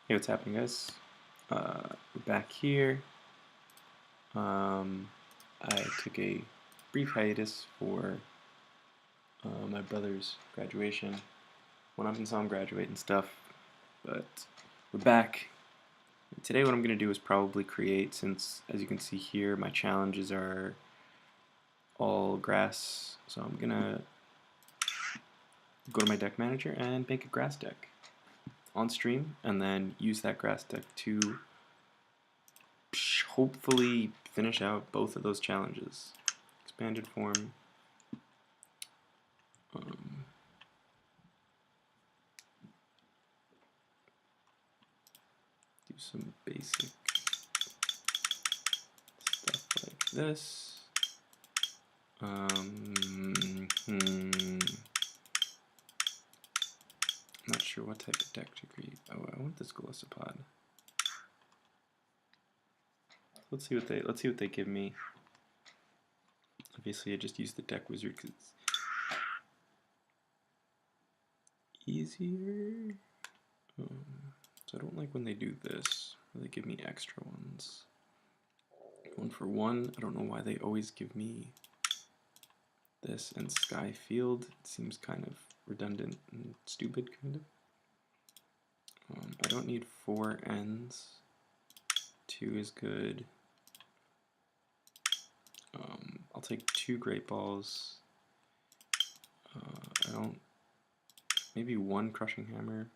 Hey, what's happening, guys? We're back here. I took a brief hiatus for my brother's graduation. Went up and saw him graduate and stuff, but we're back. Today what I'm going to do is probably create, since as you can see here, my challenges are all grass, so I'm going to go to my deck manager and make a grass deck on stream, and then use that grass deck to hopefully finish out both of those challenges. Expanded form. Do some basic stuff like this. Not sure what type of deck to create. Oh, I want this Golisopod. Let's see what they give me. Obviously, I just use the deck wizard because it's easier. So I don't like when they do this, where they give me extra ones. 1-for-1. I don't know why they always give me this and Sky Field. It seems kind of redundant and stupid, kind of. I don't need 4 ends. 2 is good. I'll take 2 Great Balls. Maybe 1 Crushing Hammer.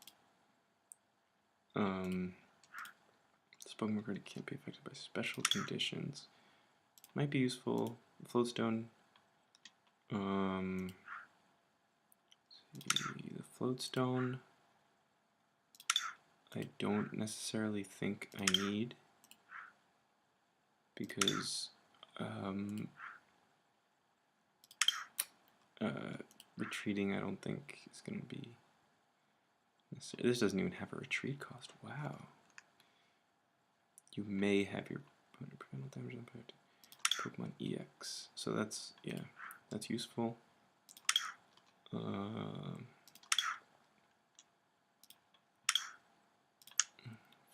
This Pokemon card can't be affected by special conditions. Might be useful. Floatstone. The Floatstone I don't necessarily think I need, because retreating I don't think is going to be necessary. This doesn't even have a retreat cost. Wow. You may have your opponent prevent damage impact Pokemon EX. So that's, yeah, that's useful.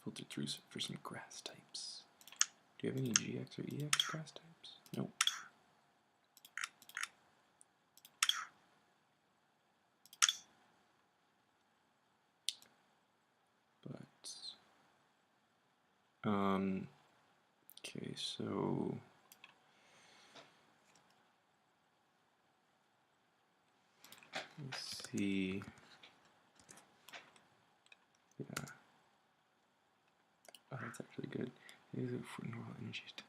Filter through for some grass types. Do you have any GX or EX grass types? Nope. Okay, so let's see. Yeah. Oh, that's actually good. These are for normal energies to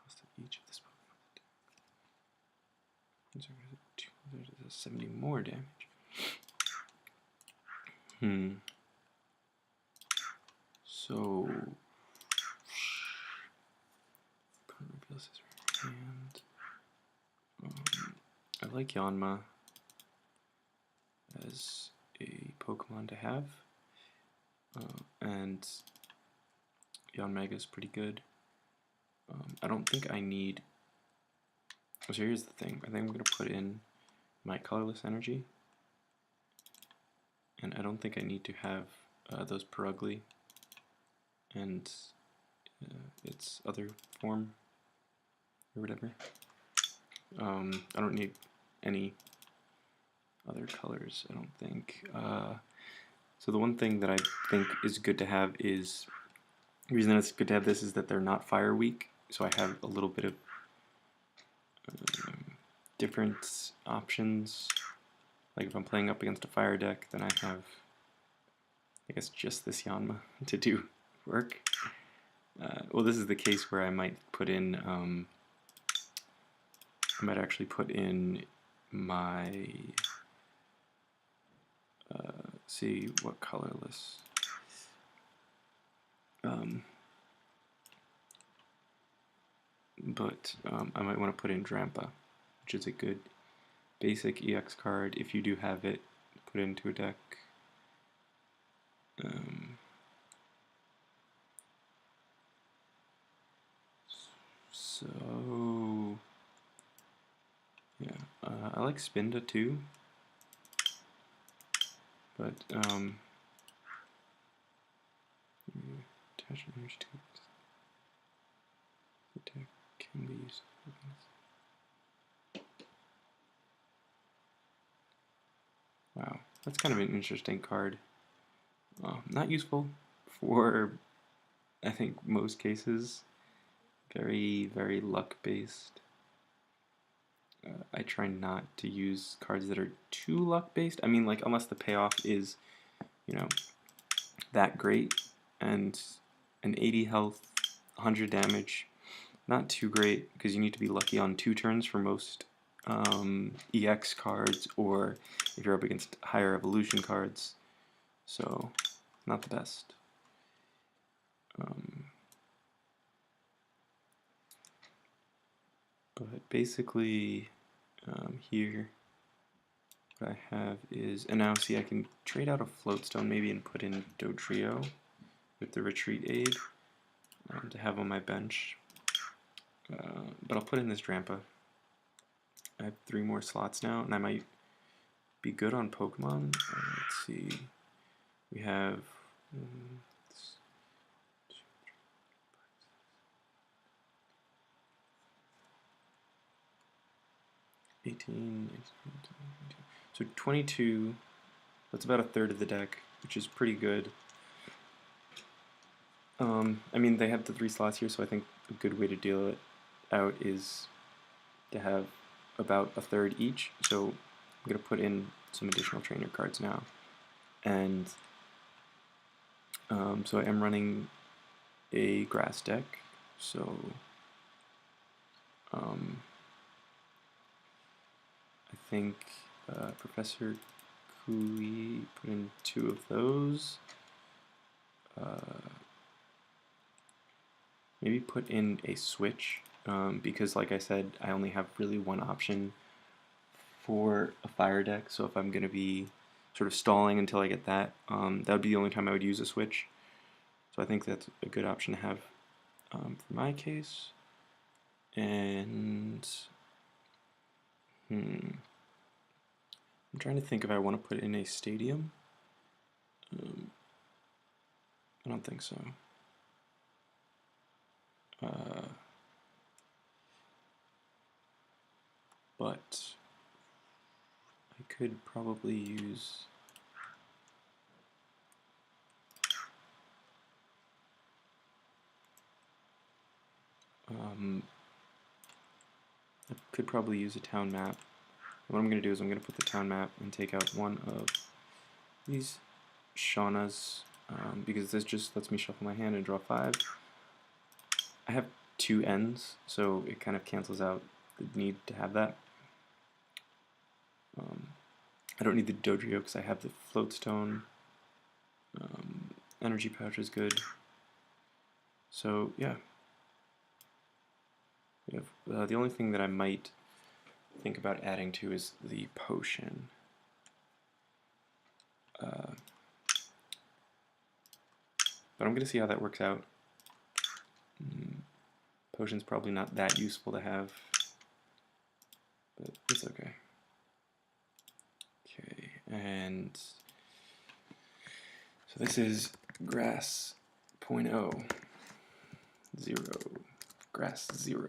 cost of each of this Pokemon. There's 70 more damage. So reveals his hand. I like Yanma as a Pokemon to have, and Yanmega is pretty good. I don't think I need. So here's the thing. I think I'm going to put in my colorless energy, and I don't think I need to have those Perugly and its other form or whatever. I don't need any other colors, I don't think. So the one thing that I think is good to have is, the reason it's good to have this is that they're not fire weak, so I have a little bit of different options. Like if I'm playing up against a fire deck, then I have, I guess, just this Yanma to do work. Well, this is the case where I might put in, I might actually put in my, see what colorless. But I might want to put in Drampa, which is a good basic EX card. If you do have it, put it into a deck. So yeah, I like Spinda too, but Attach an energy to the deck can be used. Wow, that's kind of an interesting card. Not useful for, I think, most cases. Very, very luck-based. I try not to use cards that are too luck-based. I mean, like, unless the payoff is, you know, that great, and an 80 health, 100 damage, not too great, because you need to be lucky on 2 turns for most EX cards, or if you're up against higher evolution cards, so not the best. But basically, here, what I have is, and now see I can trade out a Floatstone maybe and put in Dodrio with the retreat aid to have on my bench. But I'll put in this Drampa. I have 3 more slots now, and I might be good on Pokemon. Let's see. We have 18, so 22. That's about a third of the deck, which is pretty good. I mean, they have the 3 slots here, so I think a good way to deal it out is to have about a third each. So I'm going to put in some additional trainer cards now. And so I am running a grass deck, so I think Professor Kui put in 2 of those. Maybe put in a switch, because like I said, I only have really one option for a fire deck, so if I'm going to be sort of stalling until I get that, that would be the only time I would use a switch. So I think that's a good option to have for my case. And I'm trying to think if I want to put in a stadium. I don't think so. But I could probably use a town map. What I'm going to do is I'm going to put the town map and take out one of these Shaunas, because this just lets me shuffle my hand and draw 5. I have 2 ends, so it kind of cancels out the need to have that. I don't need the Dodrio because I have the Floatstone. Energy Pouch is good. So yeah. We have, the only thing that I might think about adding to is the potion. But I'm going to see how that works out. Potion's probably not that useful to have, but it's okay. Okay, and so this is grass 0.0, 0, grass 0.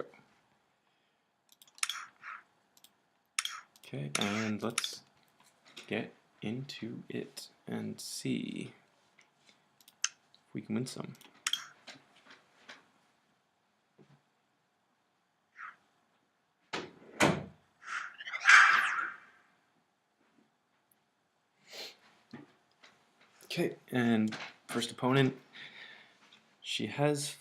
Okay, and let's get into it and see if we can win some. Okay, and first opponent, she has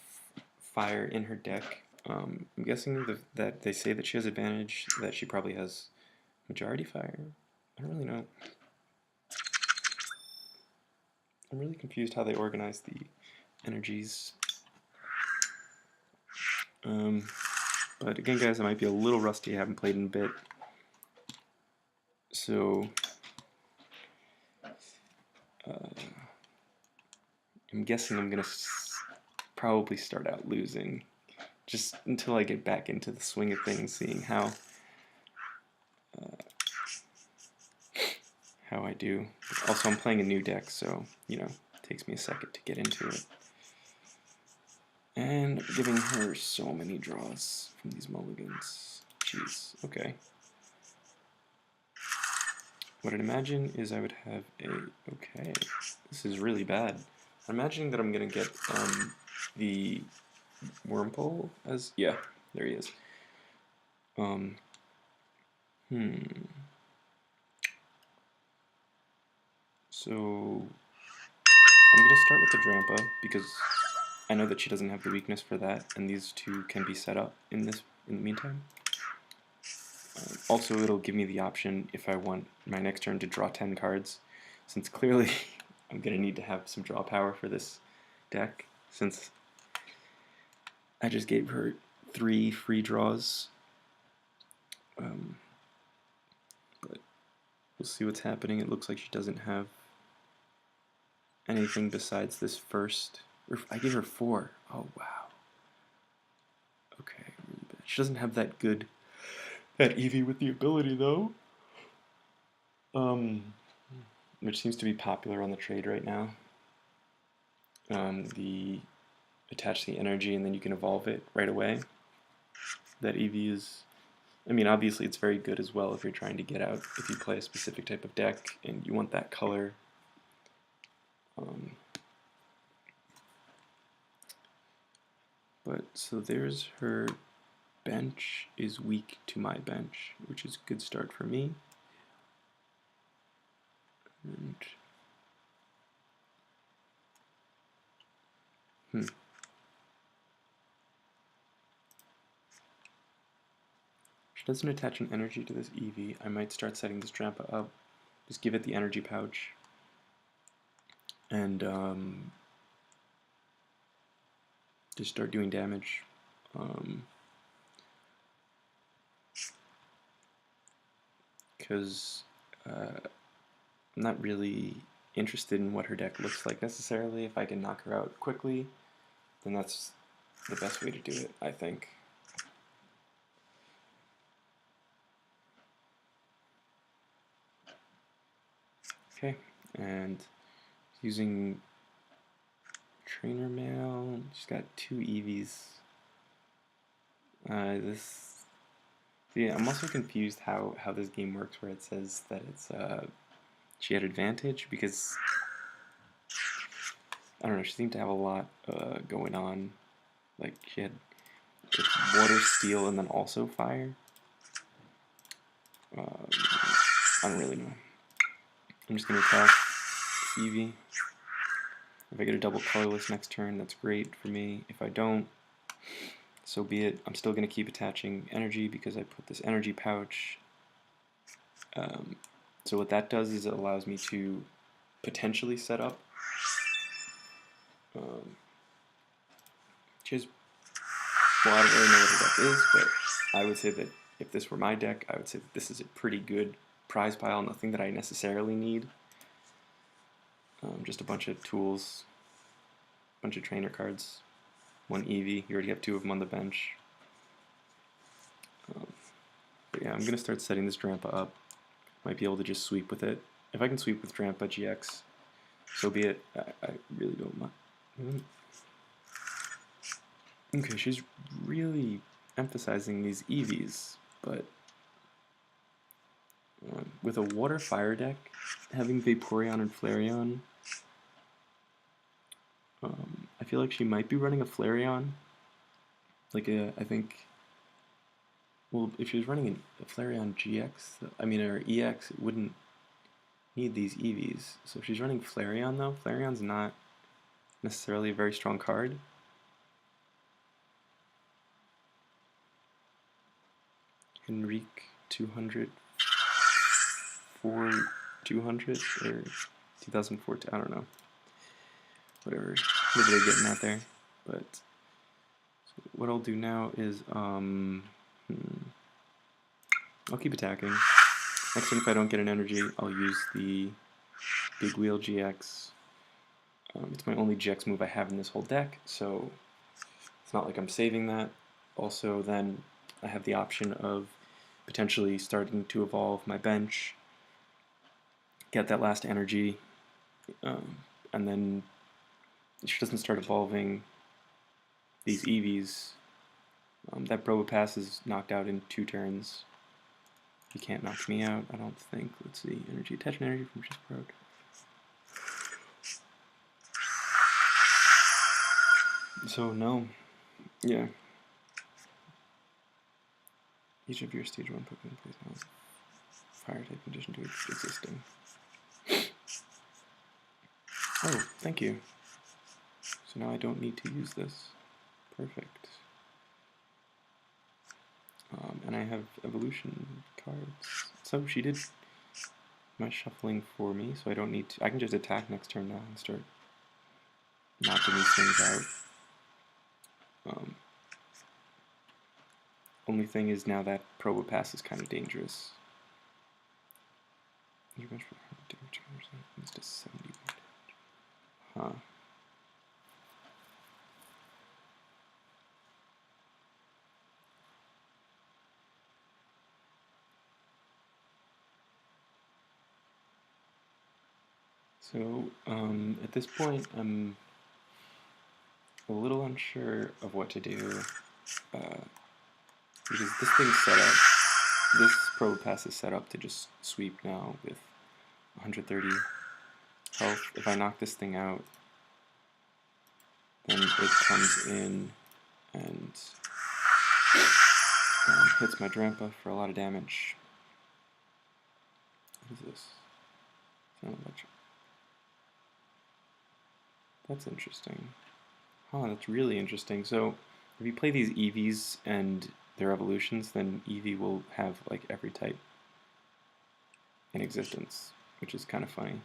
fire in her deck. I'm guessing that they say that she has advantage, that she probably has majority fire. I don't really know. I'm really confused how they organize the energies. But again, guys, I might be a little rusty. I haven't played in a bit. So I'm guessing I'm going to probably start out losing, just until I get back into the swing of things, seeing how I do. Also, I'm playing a new deck, so, you know, it takes me a second to get into it. And giving her so many draws from these mulligans. Jeez, okay. What I'd imagine is I would have a... Okay, this is really bad. I'm imagining that I'm going to get the Wormpole as... Yeah, there he is. So I'm going to start with the Drampa because I know that she doesn't have the weakness for that, and these two can be set up in the meantime. Also, it'll give me the option if I want my next turn to draw 10 cards, since clearly I'm going to need to have some draw power for this deck, since I just gave her 3 free draws. But we'll see what's happening. It looks like she doesn't have anything besides this first. I gave her 4. Oh, wow. Okay, really bad. She doesn't have that good... That Eevee with the ability, though. Which seems to be popular on the trade right now. The attach the energy and then you can evolve it right away. That Eevee is... I mean, obviously it's very good as well if you're trying to get out, if you play a specific type of deck and you want that color. But, so there's her bench is weak to my bench, which is a good start for me. And she doesn't attach an energy to this Eevee. I might start setting this Drampa up. Just give it the energy pouch. And just start doing damage. Because I'm not really interested in what her deck looks like necessarily. If I can knock her out quickly, then that's the best way to do it, I think. Okay, and using Trainer Mail, she's got 2 Eevees. Yeah, I'm also confused how this game works where it says that it's she had advantage, because I don't know, she seemed to have a lot going on. Like she had water, steel, and then also fire. I don't really know. I'm just gonna attack Eevee. If I get a double colorless next turn, that's great for me. If I don't, so be it. I'm still going to keep attaching energy because I put this energy pouch. So what that does is it allows me to potentially set up. Well, I don't really know what her deck is, but I would say that if this were my deck, I would say that this is a pretty good prize pile. Nothing that I necessarily need. Just a bunch of tools, a bunch of trainer cards, 1 Eevee. You already have 2 of them on the bench. But yeah, I'm going to start setting this Drampa up. Might be able to just sweep with it. If I can sweep with Drampa GX, so be it. I really don't mind. Okay, she's really emphasizing these Eevees, but with a water-fire deck, having Vaporeon and Flareon, I feel like she might be running a Flareon. Like I think, well, if she was running a Flareon GX, or EX, it wouldn't need these Eevees. So if she's running Flareon though, Flareon's not necessarily a very strong card. Henrique 200 for 200 or 2014, I don't know. Whatever they're getting at there. But so what I'll do now is I'll keep attacking. Next time if I don't get an energy, I'll use the Big Wheel GX. It's my only GX move I have in this whole deck, so it's not like I'm saving that. Also, then I have the option of potentially starting to evolve my bench, get that last energy, and then if she doesn't start evolving, these EVs. That Probopass is knocked out in 2 turns. He can't knock me out, I don't think. Let's see. Energy, attachment energy from just broke. So, no. Yeah. Each of your stage 1 Pokemon plays now fire type condition to its existing. Oh, thank you. So now I don't need to use this. Perfect. And I have evolution cards. So she did my shuffling for me, so I don't need to. I can just attack next turn now and start knocking these things out. Only thing is now that Probopass is kind of dangerous. You much for damage it's just 70 damage. Huh. So, at this point, I'm a little unsure of what to do, because this thing's set up, this Probopass is set up to just sweep now with 130 health. If I knock this thing out, then it comes in and hits my Drampa for a lot of damage. What is this? It's not electric. That's interesting. Huh, that's really interesting. So, if you play these EVs and their evolutions, then EV will have like every type in existence, which is kind of funny.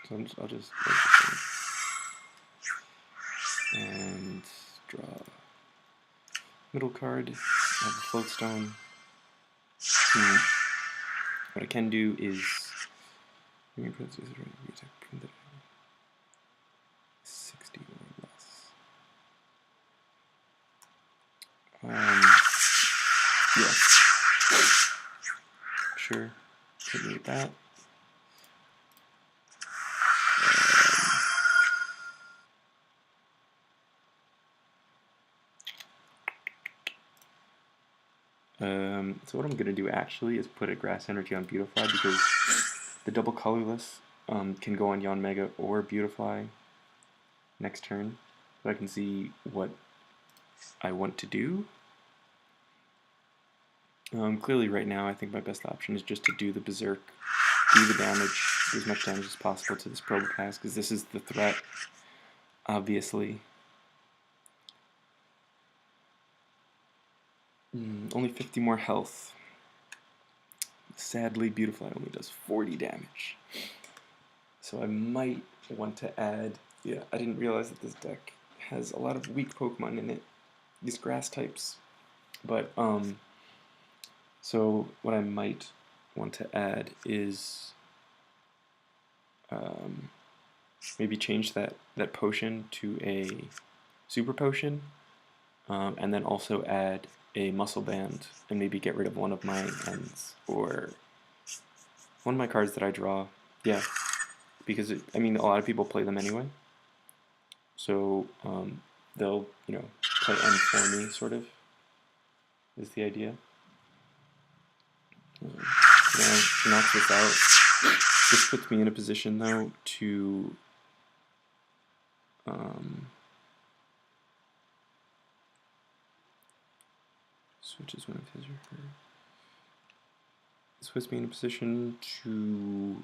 So I'll just and draw middle card. I have a float stone. What I can do is 60 or less. Yeah. Sure. Hit me with that. So what I'm going to do actually is put a Grass Energy on Beautifly, because the double colorless can go on Yanmega or Beautifly next turn, so I can see what I want to do. Clearly right now I think my best option is just to do the Berserk, do the damage, do as much damage as possible to this Probopass, because this is the threat, obviously. Only 50 more health. Sadly, Beautifly only does 40 damage. So I might want to add... Yeah, I didn't realize that this deck has a lot of weak Pokemon in it. These grass types. But, so what I might want to add is... maybe change that potion to a super potion. And then also add a muscle band and maybe get rid of one of my ends or one of my cards that I draw. Yeah, because I mean a lot of people play them anyway, so they'll play end for me, sort of is the idea. She knocks this out. This puts me in a position though to switches one of his or her. This puts me in a position to...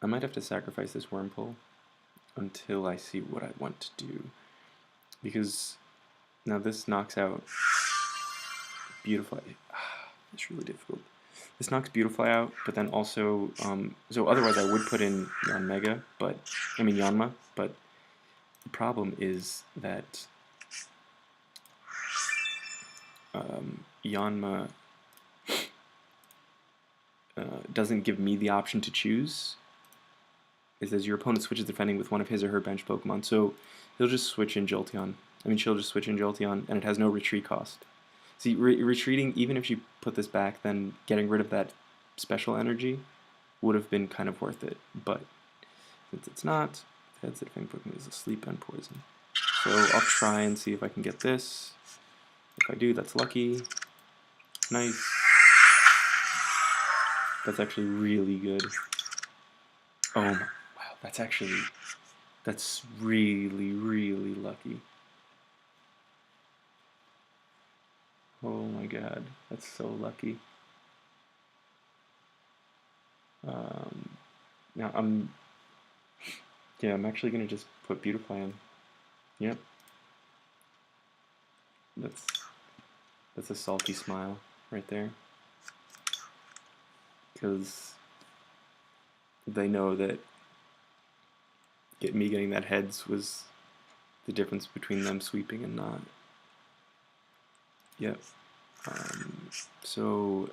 I might have to sacrifice this Wurmple until I see what I want to do. Because now this knocks out Beautifly. It's really difficult. This knocks Beautifly out, but then also... so otherwise I would put in Yanmega, but... I mean Yanma, but the problem is that... Yanma doesn't give me the option to choose. It says your opponent switches defending with one of his or her bench Pokemon, so he'll just switch in Jolteon. I mean, she'll just switch in Jolteon, and it has no retreat cost. See, retreating, even if she put this back, then getting rid of that special energy would have been kind of worth it, but since it's not, heads that if Pokemon is asleep and poison. So I'll try and see if I can get this. If I do, that's lucky. Nice. That's actually really good. Oh my, wow, that's really, really lucky. Oh my god, that's so lucky. Now I'm actually gonna just put Beautify in. Yep. That's a salty smile right there. Because they know that me getting that heads was the difference between them sweeping and not. Yep. So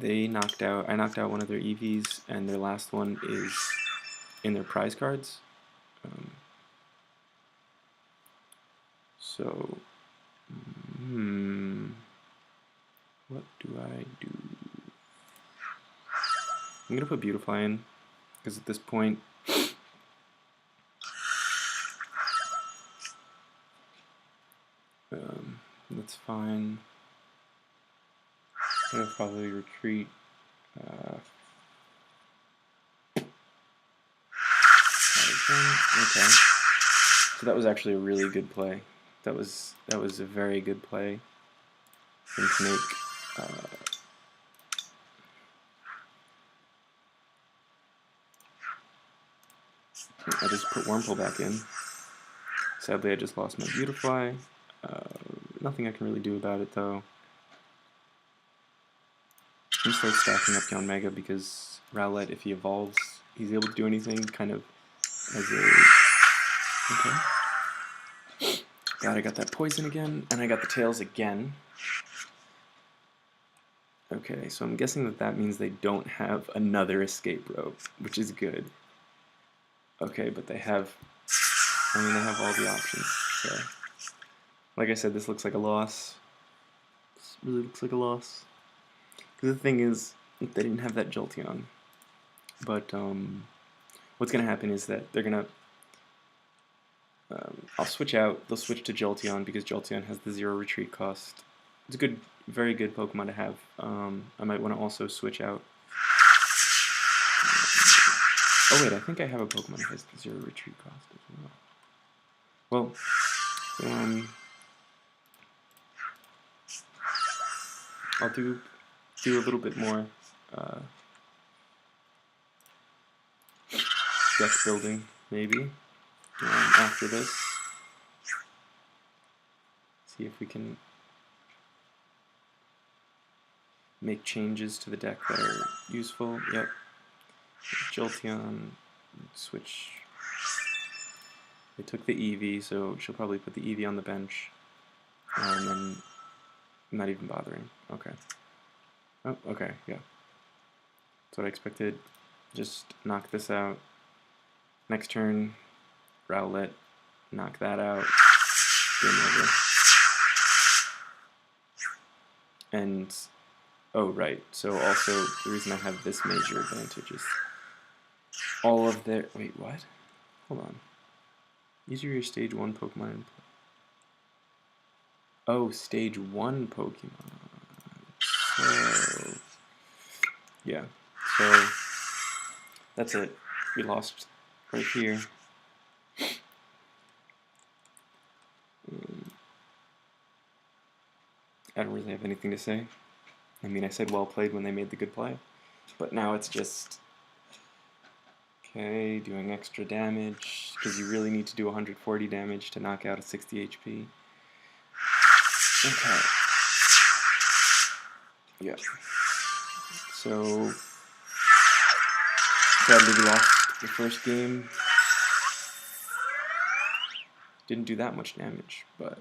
I knocked out one of their EVs, and their last one is in their prize cards. So, what do I do? I'm gonna put Beautify in, because at this point, that's fine. I'll probably retreat. Okay. So that was actually a really good play. That was a very good play. And to make I just put Wormhole back in. Sadly, I just lost my Beautify. Nothing I can really do about it, though. I'm going to start stacking up Yon Mega because Rowlet, if he evolves, he's able to do anything kind of as a... Okay. Glad I got that poison again, and I got the tails again. Okay, so I'm guessing that that means they don't have another escape rope, which is good. Okay, but they have... I mean, they have all the options. Okay. Like I said, this looks like a loss. This really looks like a loss. The thing is, they didn't have that Jolteon. But what's going to happen is that they're going to... I'll switch out. They'll switch to Jolteon because Jolteon has the 0 retreat cost. It's a good, very good Pokemon to have. I might want to also switch out... oh wait, I think I have a Pokemon that has the 0 retreat cost as well. Well, I'll do a little bit more deck building, maybe, after this. See if we can make changes to the deck that are useful. Yep. Jolteon, switch. They took the Eevee, so she'll probably put the Eevee on the bench. And then not even bothering. Okay. Oh, okay, yeah. That's what I expected. Just knock this out. Next turn, Rowlet, knock that out. Game over. And, oh right, so also the reason I have this major advantage is all of their, wait, what? Hold on. These are your stage 1 Pokemon in play. Oh, stage 1 Pokemon. So, yeah, so that's it. We lost right here. I don't really have anything to say. I mean, I said well played when they made the good play, but now it's just, okay, doing extra damage, because you really need to do 140 damage to knock out a 60 HP. Okay. Yeah. So, sadly we lost the first game. Didn't do that much damage, but...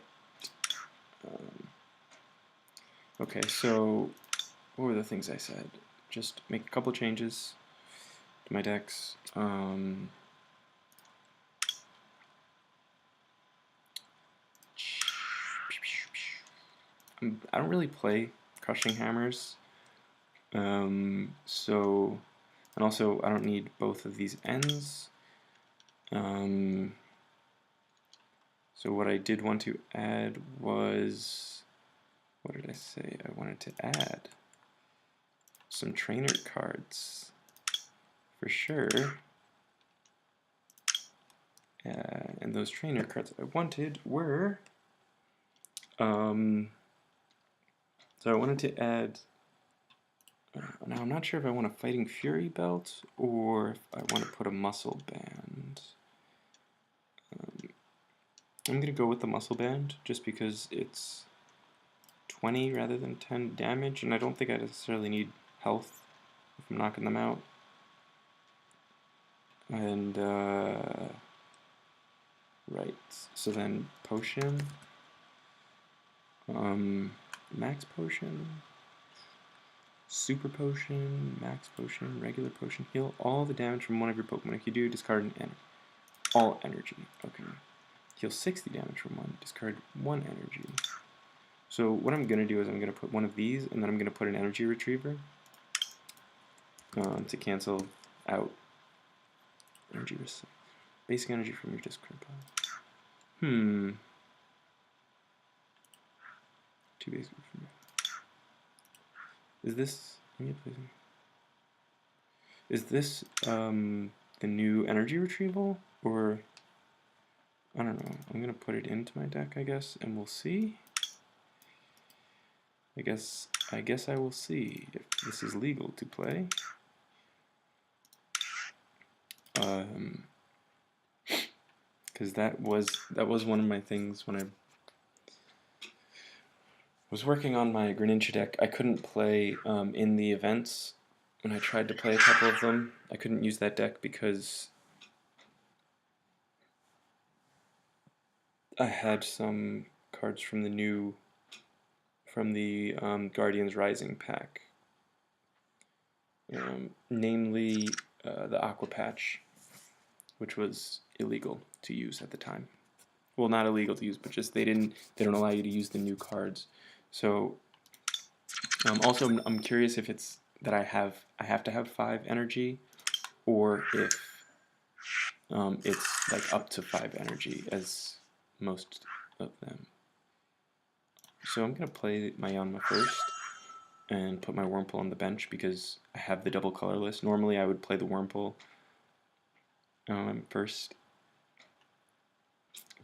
okay, so what were the things I said? Just make a couple changes to my decks. I don't really play Crushing Hammers, So, and also I don't need both of these ends. So what I did want to add was, what did I say? I wanted to add some trainer cards for sure. And those trainer cards I wanted were, so I wanted to add, now I'm not sure if I want a Fighting Fury belt or if I want to put a muscle band. I'm going to go with the muscle band just because it's 20 rather than 10 damage, and I don't think I necessarily need health if I'm knocking them out. And, right, so then potion, max potion, super potion, max potion, regular potion, heal all the damage from one of your Pokemon. If you do, discard all energy. Okay. Heal 60 damage from one, discard 1 energy. So what I'm going to do is I'm going to put one of these, and then I'm going to put an energy retriever to cancel out energy basic energy from your discard pile. Two basic from Is this the new energy retrieval, or I don't know. I'm gonna put it into my deck, I guess, and we'll see. I guess I will see if this is legal to play. Because that was one of my things when I was working on my Greninja deck. I couldn't play in the events. When I tried to play a couple of them, I couldn't use that deck because I had some cards from the Guardians Rising pack, namely the Aqua Patch, which was illegal to use at the time. Well, not illegal to use, but just they don't allow you to use the new cards. So also I'm curious if it's that I have to have 5 energy, or if it's like up to 5 energy as most of them. So I'm gonna play my Yanma first and put my Wurmple on the bench because I have the double colorless. Normally I would play the Wurmple first,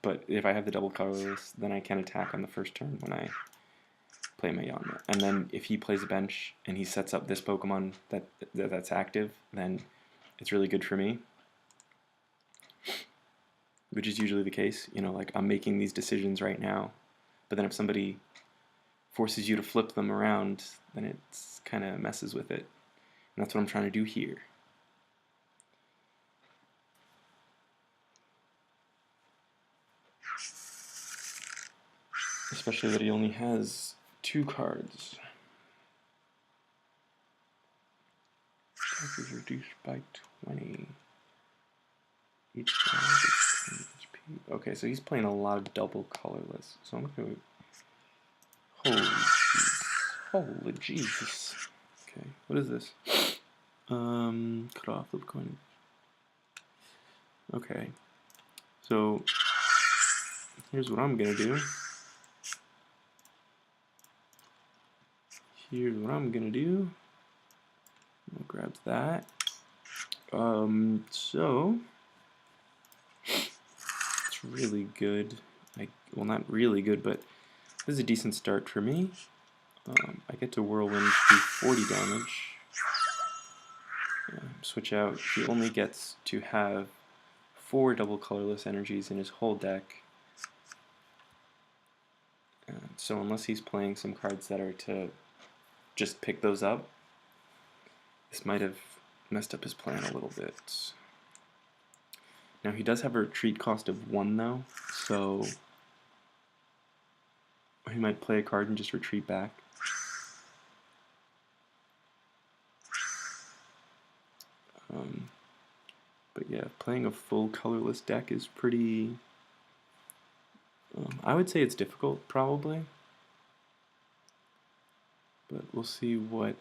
but if I have the double colorless, then I can attack on the first turn when I play my Yanma. And then if he plays a bench and he sets up this Pokemon that's active, then it's really good for me, which is usually the case. You know, like I'm making these decisions right now, but then if somebody forces you to flip them around, then it kind of messes with it. And that's what I'm trying to do here. Especially that he only has 2 cards. Attack is reduced by 20. Each card is 20 HP. Okay, so he's playing a lot of double colorless. So I'm going to... Holy Jesus. Okay, what is this? Cut off, flip coin. Okay, so here's what I'm gonna do. I'll grab that. So it's really good. Well, not really good, but this is a decent start for me. I get to Whirlwind, do 40 damage. Switch out. He only gets to have 4 double colorless energies in his whole deck. So unless he's playing some cards that are to just pick those up, this might have messed up his plan a little bit. Now he does have a retreat cost of 1 though, so he might play a card and just retreat back. But yeah, playing a full colorless deck is pretty... I would say it's difficult, probably. but we'll see what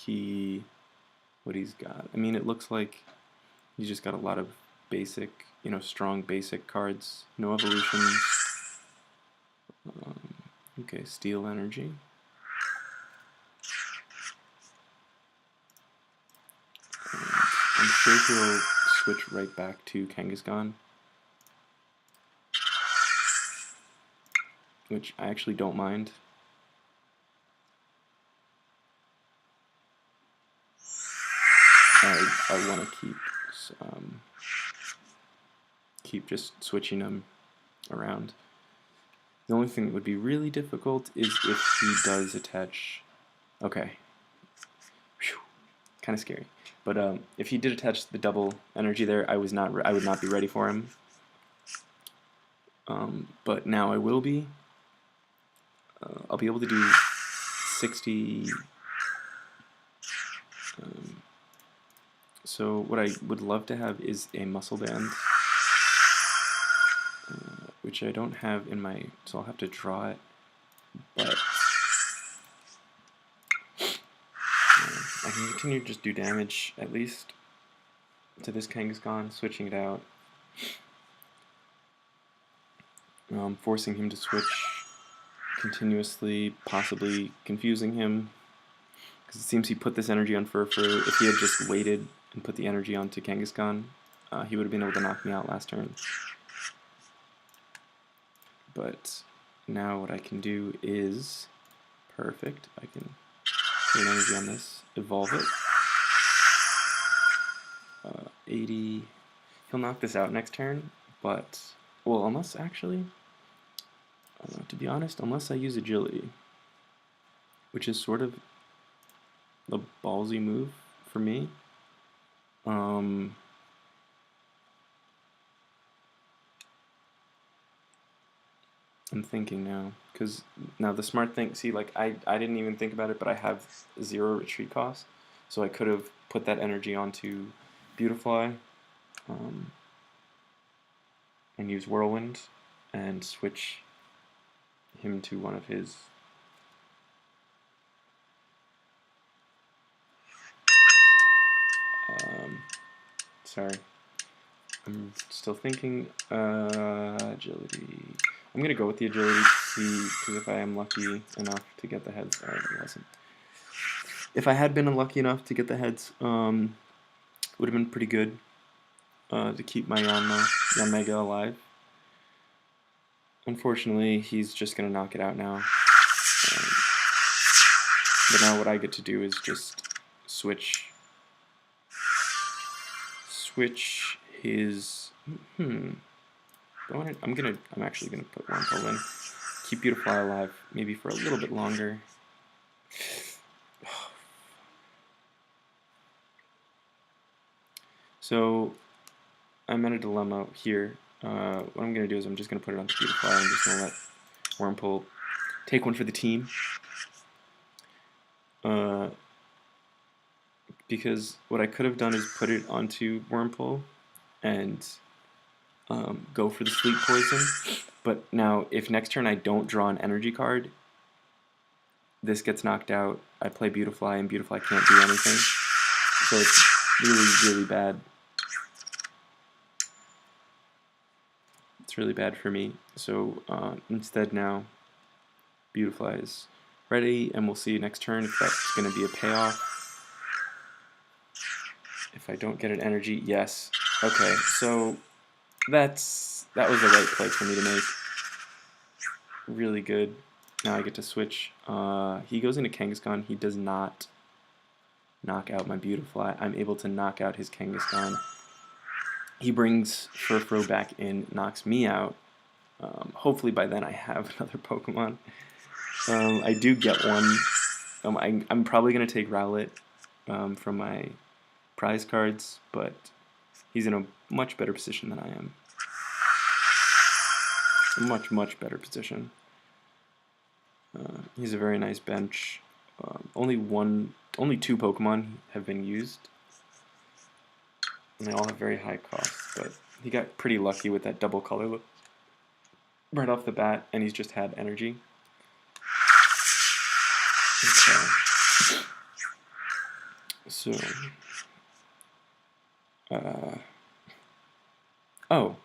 he's got. I mean, it looks like he's just got a lot of basic, strong basic cards. No evolutions. Okay, Steel Energy. I'm sure he'll switch right back to Kangaskhan, which I actually don't mind. I want to keep just switching them around. The only thing that would be really difficult is if he does attach. Okay, kind of scary. But if he did attach the double energy there, I would not be ready for him. But now I will be. I'll be able to do 60. So what I would love to have is a muscle band, which I don't have in my, so I'll have to draw it, but I can continue to just do damage, at least, to this Kangaskhan, switching it out, forcing him to switch continuously, possibly confusing him, because it seems he put this energy on Furfur. If he had just waited and put the energy onto Kangaskhan, he would have been able to knock me out last turn. But now what I can do is perfect. I can put an energy on this, evolve it. 80. He'll knock this out next turn, but, well, unless actually, to be honest, unless I use agility, which is sort of the ballsy move for me. I'm thinking now, because now the smart thing, see, like, I didn't even think about it, but I have 0 retreat cost, so I could have put that energy onto Beautifly, and use Whirlwind, and switch him to one of his. Sorry, I'm still thinking. Agility. I'm gonna go with the agility to see, because if I am lucky enough to get the heads, I wasn't. If I had been unlucky enough to get the heads, would have been pretty good to keep my Yanmega alive. Unfortunately, he's just gonna knock it out now. But now what I get to do is just switch his. I'm actually gonna put Wormhole in. Keep Beautifly alive, maybe for a little bit longer. So I'm at a dilemma here. What I'm gonna do is I'm just gonna put it on Beautifly. I'm just gonna let Wormhole take one for the team. Because what I could have done is put it onto Wormhole and go for the Sleep Poison. But now, if next turn I don't draw an energy card, this gets knocked out. I play Beautifly, and Beautifly can't do anything. So it's really, really bad. It's really bad for me. So instead now, Beautifly is ready, and we'll see next turn if that's going to be a payoff. If I don't get an energy, yes. Okay, so that was the right play for me to make. Really good. Now I get to switch. He goes into Kangaskhan. He does not knock out my Beautifly. I'm able to knock out his Kangaskhan. He brings Furfur back in, knocks me out. Hopefully by then I have another Pokemon. I do get one. I'm probably going to take Rowlet from my prize cards, but he's in a much better position than I am. A much, much better position. He's a very nice bench. Only 2 Pokemon have been used, and they all have very high costs, but he got pretty lucky with that double color look right off the bat, and he's just had energy. Okay. So, oh,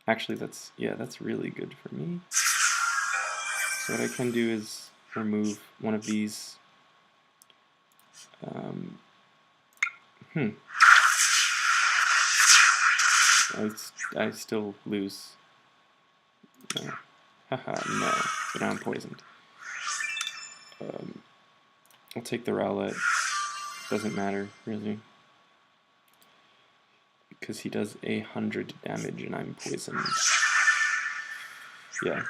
actually that's really good for me. So what I can do is remove one of these. Um, I still lose. No. Haha, no. But now I'm poisoned. I'll take the Rowlet. Doesn't matter, really. Because he does 100 damage and I'm poisoned. Yeah.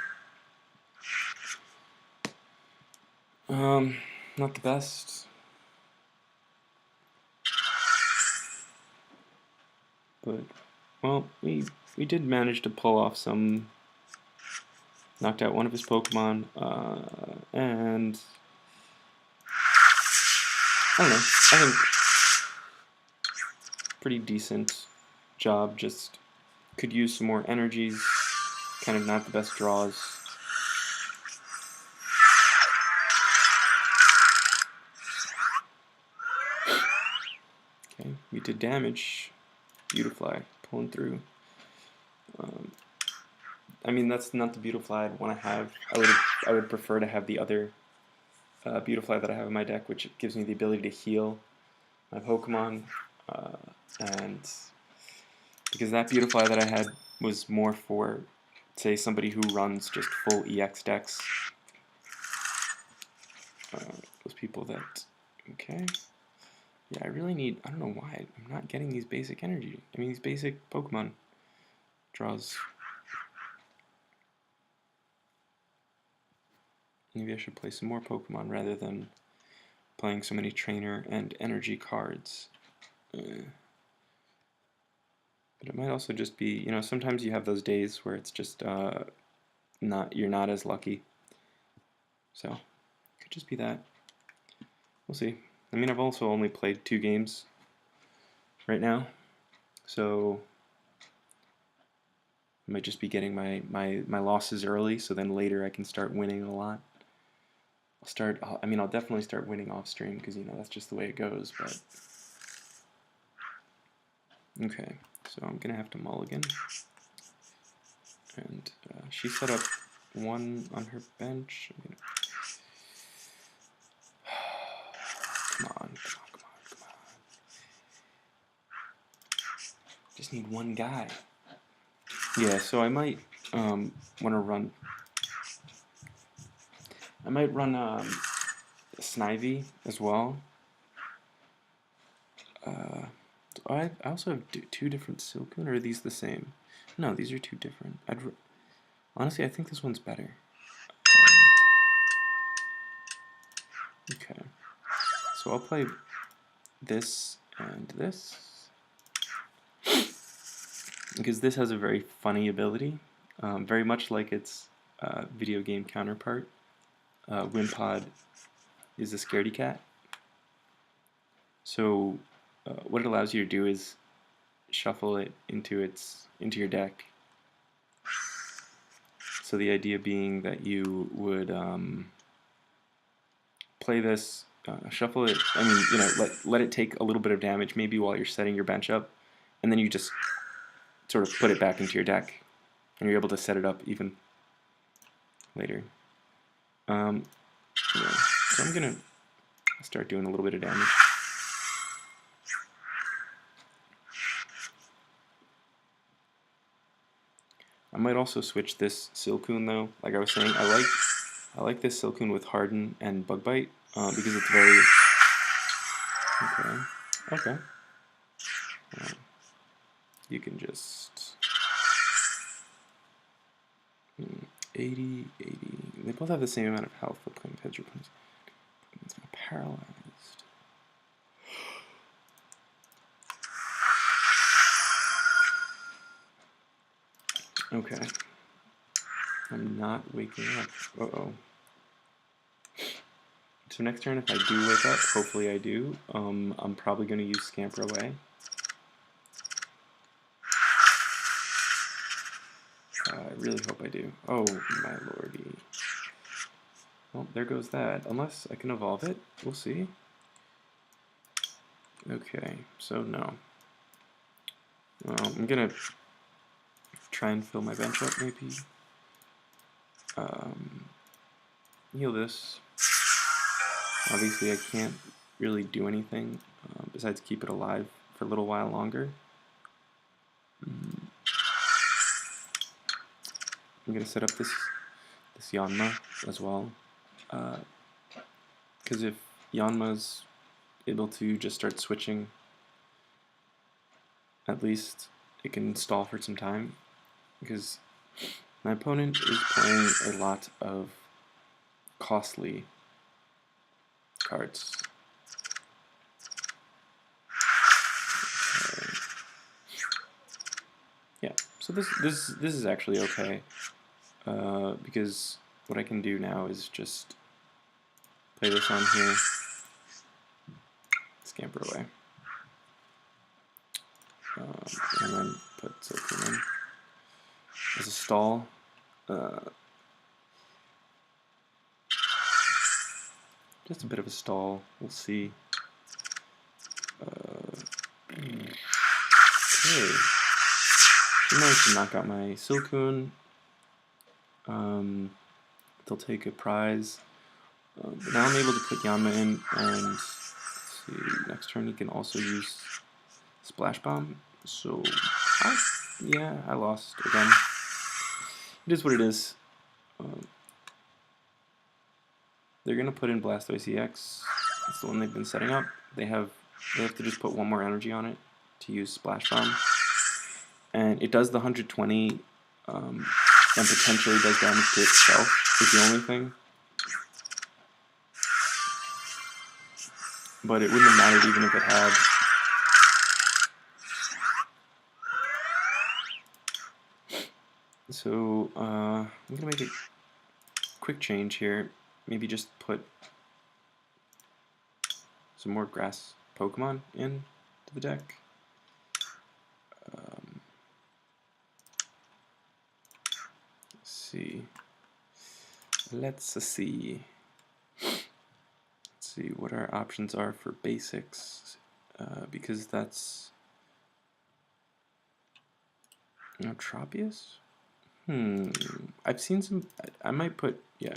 Not the best. But, well, we did manage to pull off some... Knocked out one of his Pokemon, and... I don't know, I think pretty decent job, just could use some more energies, kind of not the best draws. Okay, we did damage. Beautifly, pulling through. I mean, that's not the Beautifly I'd want to have. I would prefer to have the other Beautifly that I have in my deck, which gives me the ability to heal my Pokemon, and because that Beautifly that I had was more for, say, somebody who runs just full EX decks. Those people that, okay. Yeah, I really need, I don't know why, I'm not getting these basic energy. I mean, these basic Pokemon draws. Maybe I should play some more Pokemon rather than playing so many trainer and energy cards. But it might also just be, you know, sometimes you have those days where it's just you're not as lucky. So, it could just be that. We'll see. I mean, I've also only played 2 games right now, so I might just be getting my losses early, so then later I can start winning a lot. I'll definitely start winning off stream, because, you know, that's just the way it goes, but... Okay, so I'm gonna have to mulligan. And she set up 1 on her bench. Come on. Just need 1 guy. Yeah, so I might want to run... I might run Snivy as well. I also have 2 different Silcoon, or are these the same? No, these are 2 different. Honestly, I think this one's better. Okay. So I'll play this and this, because this has a very funny ability, very much like its video game counterpart. Wimpod is a scaredy cat. So what it allows you to do is shuffle it into your deck. So the idea being that you would play this, shuffle it. I mean, you know, let it take a little bit of damage, maybe while you're setting your bench up, and then you just sort of put it back into your deck, and you're able to set it up even later. Yeah. So I'm gonna start doing a little bit of damage. I might also switch this Silcoon though. Like I was saying, I like this Silcoon with Harden and Bug Bite because it's very okay. You can just 80. They both have the same amount of health. The playing Pedro It's paralyzed. Okay. I'm not waking up. Uh-oh. So next turn, if I do wake up, hopefully I do, I'm probably going to use Scamper Away. I really hope I do. Oh, my lordy. Well, there goes that. Unless I can evolve it. We'll see. Okay, so no. Well, I'm gonna try and fill my bench up, maybe. Heal this. Obviously, I can't really do anything besides keep it alive for a little while longer. I'm gonna set up this Yanma as well, because if Yanma's able to just start switching, at least it can stall for some time, because my opponent is playing a lot of costly cards. Yeah, so this is actually okay, because what I can do now is just play this on here, scamper away, and then put Silcoon in as a stall. Just a bit of a stall. We'll see. Okay. Should manage to knock out my Silcoon. They'll take a prize. But now I'm able to put Yanma in, and let's see, next turn he can also use Splash Bomb. So, yeah, I lost again. It is what it is. They're gonna put in Blastoise EX. It's the one they've been setting up. They have to just put one more energy on it to use Splash Bomb, and it does the 120, and potentially does damage to itself. Is the only thing. But it wouldn't have mattered even if it had. So I'm gonna make a quick change here. Maybe just put some more grass Pokemon in to the deck. Let's see. Let's see what our options are for basics, because that's Tropius. I've seen some. I might put, yeah.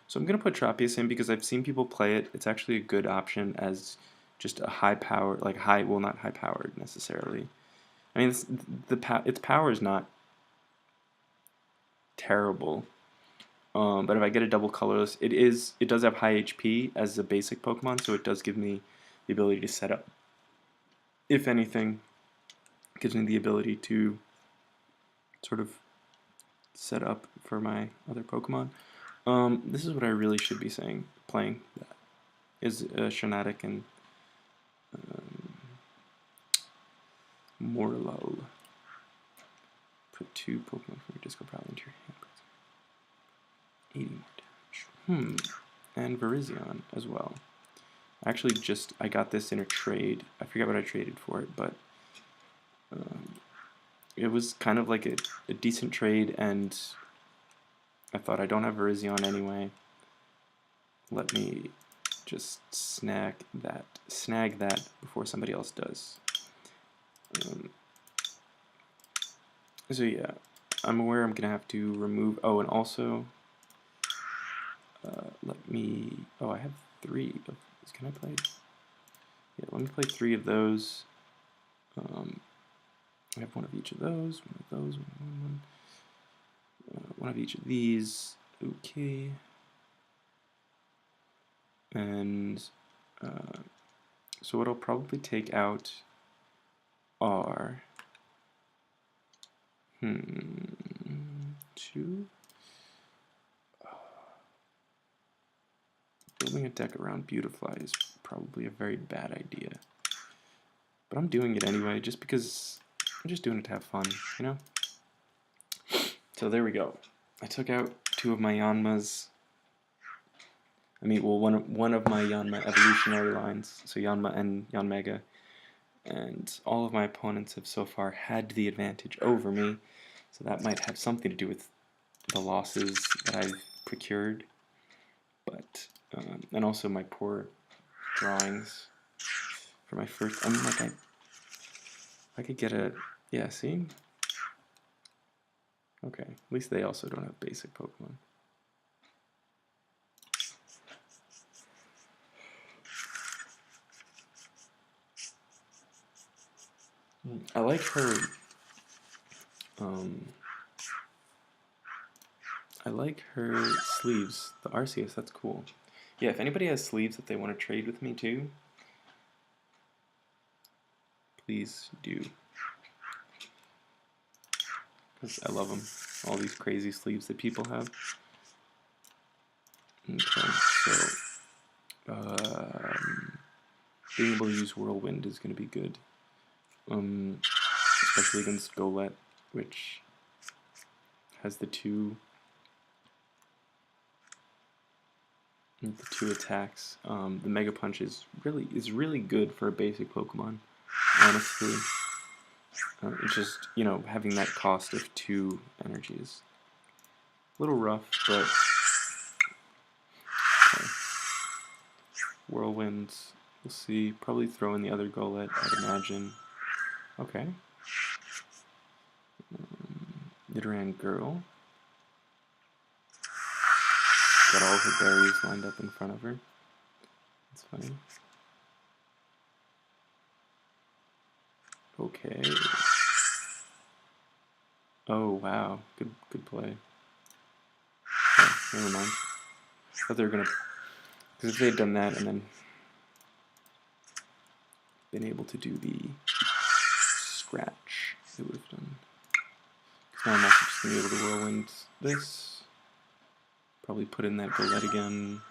So I'm gonna put Tropius in because I've seen people play it. It's actually a good option as just a high power, like well, not high powered necessarily. I mean, its power is not terrible. But if I get a double colorless, it does have high HP as a basic Pokemon, so it does give me the ability to set up. If anything, it gives me the ability to sort of set up for my other Pokemon. This is what I really should be playing. That is Shanatic and Morlul. Put 2 Pokemon from your Disco Prowl into your hand. 80 more damage. And Virizion as well. Actually, I got this in a trade. I forget what I traded for it, but it was kind of like a decent trade, and I thought, I don't have Virizion anyway. Let me just snag that before somebody else does. So yeah, I'm aware I'm gonna have to remove. Oh, and also, I have 3 of these. Can I play? Yeah, let me play 3 of those. I have 1 of each of those, 1 of those, one of each of these. Okay. And so what I'll probably take out are 2. Building a deck around Beautifly is probably a very bad idea. But I'm doing it anyway, just because I'm just doing it to have fun, you know? So there we go. I took out 2 of my Yanmas. I mean, well, one of my Yanma evolutionary lines, so Yanma and Yanmega. And all of my opponents have so far had the advantage over me, so that might have something to do with the losses that I've procured. But and also my poor drawings for my first. I mean, like I could get a see. Okay, at least they also don't have basic Pokemon. I like her. I like her sleeves. The Arceus, that's cool. Yeah, if anybody has sleeves that they want to trade with me too, please do. Because I love them. All these crazy sleeves that people have. Okay, so being able to use Whirlwind is going to be good. Especially against Golett, which has the two attacks. The Mega Punch is really good for a basic Pokemon, honestly. It's just, you know, having that cost of 2 energies. A little rough, but okay. Whirlwinds, we'll see. Probably throw in the other Golett, I'd imagine. Okay. Nidoran Girl. Got all of her berries lined up in front of her. That's funny. Okay. Oh wow, good play. Okay, never mind. I thought they were gonna, because if they had done that and then been able to do the scratch, they would have done. Because now I'm also just gonna be able to Whirlwind this. Probably put in that Golett again.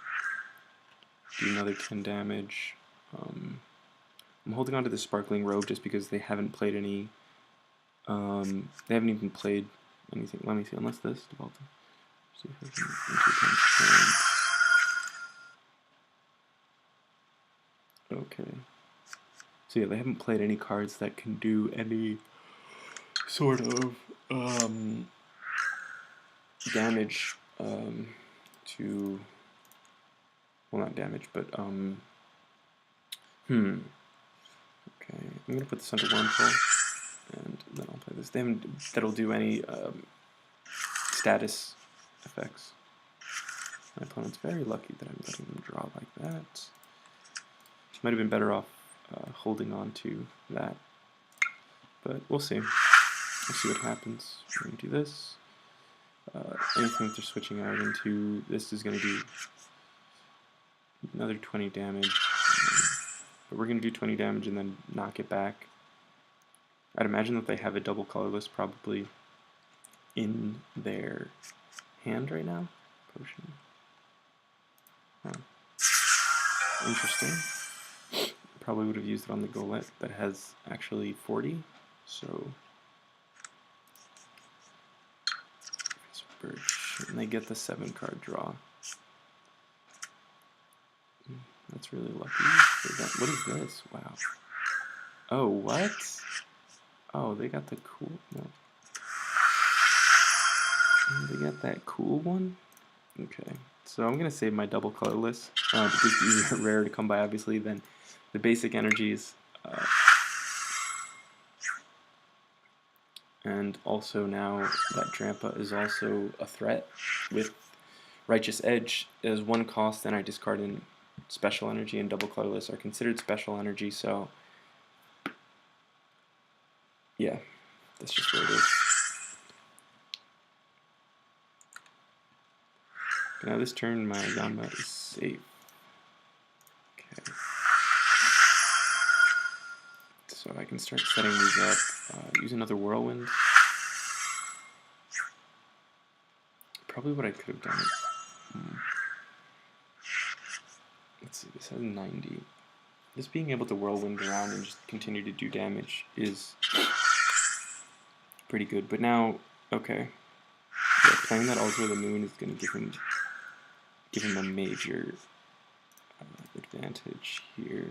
Do another 10 damage. I'm holding on to the Sparkling Robe just because they haven't played any. They haven't even played anything. Let me see, unless this developed. See if I can okay. So yeah, they haven't played any cards that can do any sort of damage to. Well, not damage, but Okay, I'm gonna put this under Wormhole, and then I'll play this. That'll do any status effects. My opponent's very lucky that I'm letting them draw like that. Might have been better off holding on to that, but we'll see. We'll see what happens. We're gonna do this. Anything that they're switching out into, this is gonna do another 20 damage. But we're gonna do 20 damage and then knock it back. I'd imagine that they have a double colorless probably in their hand right now. Potion. Huh. Interesting. Probably would have used it on the Golett that has actually 40. So, and they get the 7-card draw. That's really lucky. What is this? Wow. Oh, what? Oh, they got the cool. No. They got that cool one? Okay. So I'm going to save my double colorless because these are rare to come by, obviously, than the basic energies. And also now that Drampa is also a threat with Righteous Edge as 1 cost, and I discard in special energy, and double colorless are considered special energy, so yeah, that's just what it is. Now this turn my Yanma is safe. Okay. So I can start setting these up. Use another Whirlwind. Probably what I could have done is, let's see, this has 90. Just being able to Whirlwind around and just continue to do damage is pretty good. But now, okay, yeah, playing that Altar of the Moon is going to give him a major advantage here.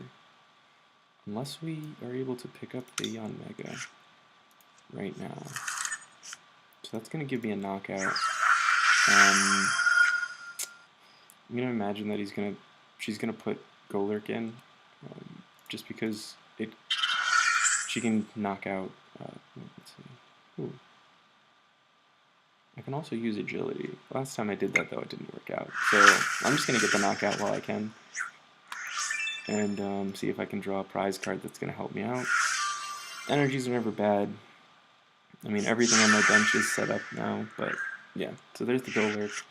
Unless we are able to pick up the Yanmega right now. So that's going to give me a knockout. I'm gonna imagine that she's gonna put Golurk in, just because she can knock out. Let's see. Ooh. I can also use agility. Last time I did that though, it didn't work out. So I'm just gonna get the knockout while I can, and see if I can draw a prize card that's gonna help me out. Energies are never bad. I mean, everything on my bench is set up now, but yeah. So there's the Golurk.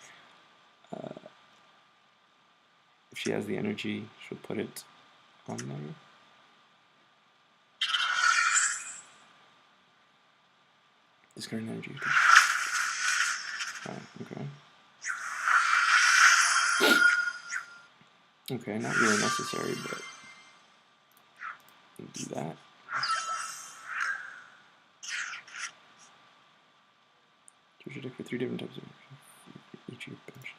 If she has the energy, she'll put it on there. Discard an energy. Okay. Okay, not really necessary, but we'll do that. Choose your deck for 3 different types of each of your bench.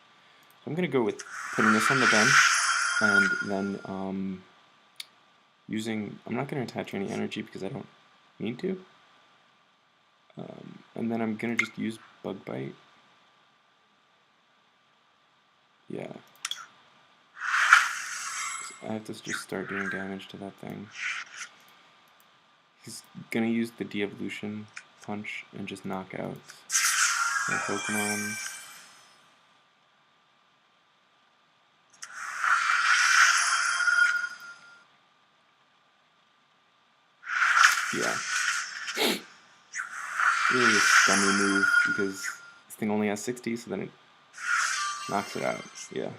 So I'm gonna go with putting this on the bench, and then using. I'm not gonna attach any energy because I don't need to. And then I'm gonna just use Bug Bite. Yeah. I have to just start doing damage to that thing. He's gonna use the de-evolution punch and just knock out my Pokemon. Yeah. Really a scummy move because this thing only has 60, so then it knocks it out. Yeah.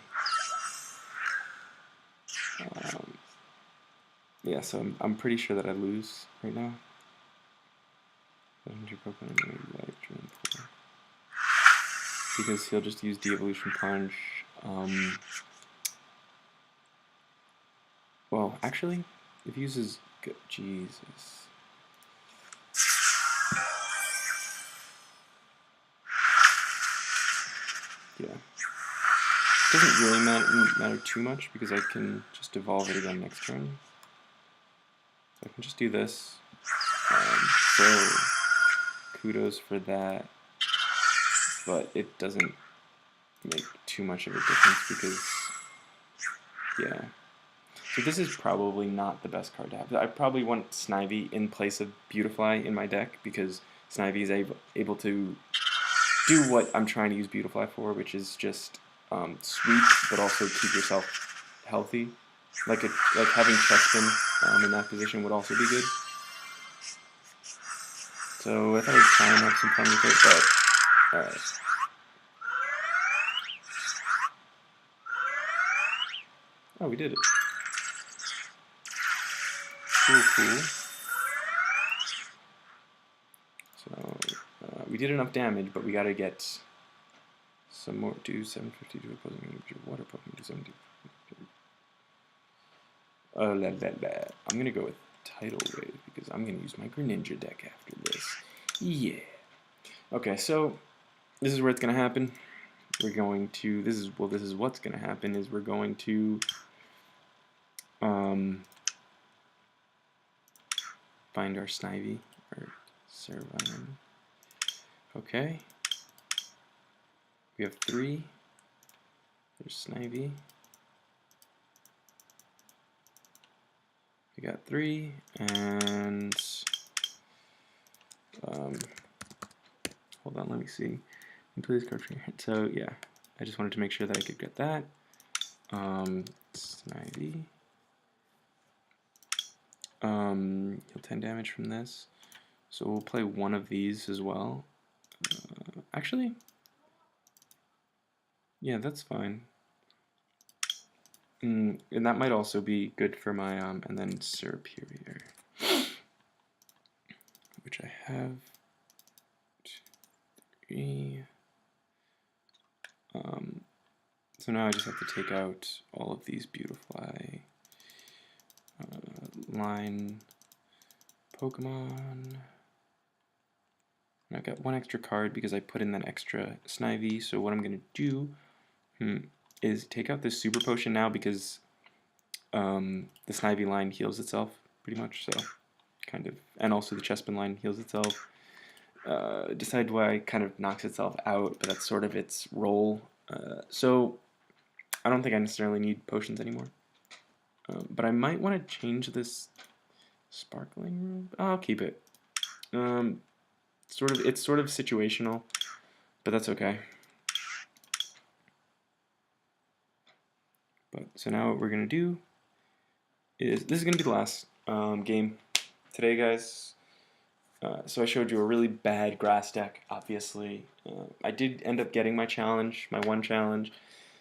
Yeah, so I'm pretty sure that I lose right now. Because he'll just use de-evolution punch. Well, actually, if he uses Jesus. Yeah. Doesn't really matter too much because I can just evolve it again next turn. So I can just do this. So kudos for that, but it doesn't make too much of a difference because, yeah. So this is probably not the best card to have. I probably want Snivy in place of Beautifly in my deck because Snivy is able to do what I'm trying to use Beautifly for, which is just sweep, but also keep yourself healthy. Like having Chespin in that position would also be good. So I thought I'd try and have some fun with it, but alright. Oh, we did it. Cool. So we did enough damage, but we gotta get some more. Do 750 to opposing water Pokemon. Do 750. Oh la la la. I'm gonna go with Tidal Wave because I'm gonna use my Greninja deck after this. Yeah. Okay, so this is where it's gonna happen. We're going to. This is what's gonna happen. Is we're going to find our Snivy or Servine. Okay. We have 3. There's Snivy. We got 3, and hold on, let me see. Play this card from your hand. So yeah, I just wanted to make sure that I could get that. Snivy. He'll 10 damage from this. So we'll play one of these as well. Actually, yeah, that's fine. And that might also be good for my, and then Superior, which I have 2, 3. So now I just have to take out all of these Beautifly line Pokemon. And I've got 1 extra card because I put in that extra Snivy. So what I'm going to do is take out this Super Potion now because the Snivy line heals itself pretty much. So kind of, and also the Chespin line heals itself. Decide why it kind of knocks itself out, but that's sort of its role. So I don't think I necessarily need potions anymore. But I might want to change this sparkling room. I'll keep it. It's sort of situational, but that's okay. But so now what we're gonna do is this is gonna be the last game today, guys. So I showed you a really bad grass deck. Obviously, I did end up getting my challenge, my one challenge.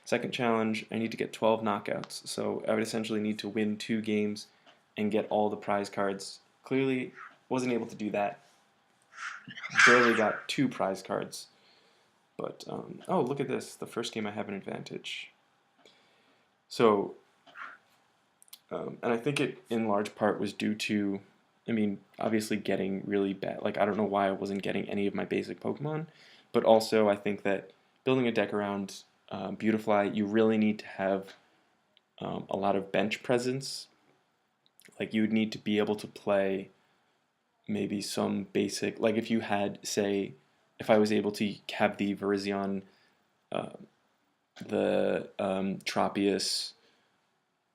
Second challenge, I need to get 12 knockouts. So I would essentially need to win 2 games and get all the prize cards. Clearly, wasn't able to do that. Barely got 2 prize cards. But, oh, look at this. The first game I have an advantage. So, and I think it in large part was due to, I mean, obviously getting really bad. Like, I don't know why I wasn't getting any of my basic Pokemon. But also, I think that building a deck around Beautifly, you really need to have a lot of bench presence. Like, you would need to be able to play maybe some basic, like if you had, say, if I was able to have the Virizion, the Tropius,